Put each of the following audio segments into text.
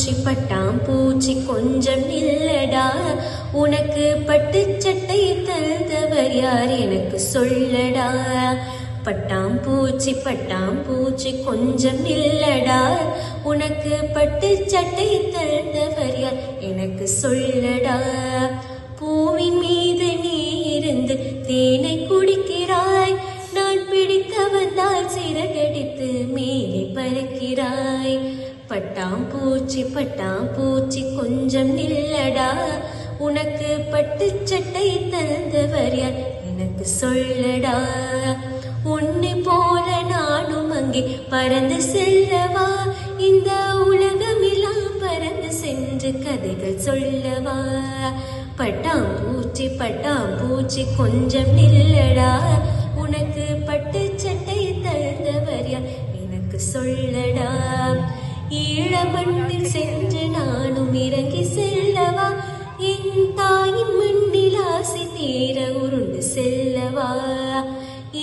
பூச்சி பட்டாம்பூச்சி கொஞ்சம் நில்லடா, உனக்கு பட்டு சட்டை தந்தவர் யார் எனக்கு சொல்லடா. பட்டாம்பூச்சி பட்டாம்பூச்சி கொஞ்சம் நில்லடா, உனக்கு பட்டு சட்டை தந்தவர் யார் எனக்கு சொல்லடா. பூவின் மீது நீ இருந்து தேனை குடிக்கிறாய், நான் பிடிக்க வந்தால் சிறகடித்து மேலே பறக்கிறாய். பட்டாம்பூச்சி பட்டாம்பூச்சி கொஞ்சம் நில்லடா, உனக்கு பட்டு சட்டை தந்தவர் யார் எனக்கு சொல்லடா. உன்னை போல நானும் அங்கே பறந்து செல்லவா, இந்த உலகமெல்லாம் பறந்து சென்று கதைகள் சொல்லவா. பட்டாம்பூச்சி பட்டாம்பூச்சி கொஞ்சம் நில்லடா, உனக்கு பட்டு சட்டை தந்தவர் யார் எனக்கு சொல்லடா. ஈழமண்ணில் சென்று நானும் இறங்கி செல்லவா, என் தாயின் மண்ணில் ஆசை தீர உருண்டு செல்லவா.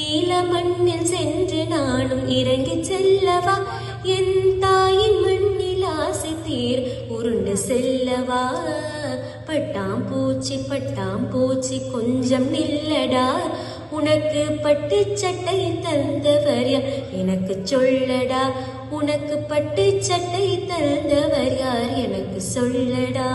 ஈழமண்ணில் சென்று நானும் இறங்கி செல்லவா, என் தாயின் மண்ணில் ஆசை தீர உருண்டு செல்லவா. பட்டாம்பூச்சி பட்டாம்பூச்சி கொஞ்சம் நில்லடா, உனக்கு பட்டு சட்டை தந்தவர் யார் எனக்கு சொல்லடா. உனக்கு பட்டு சட்டை தந்தவர் யார் எனக்கு சொல்லடா.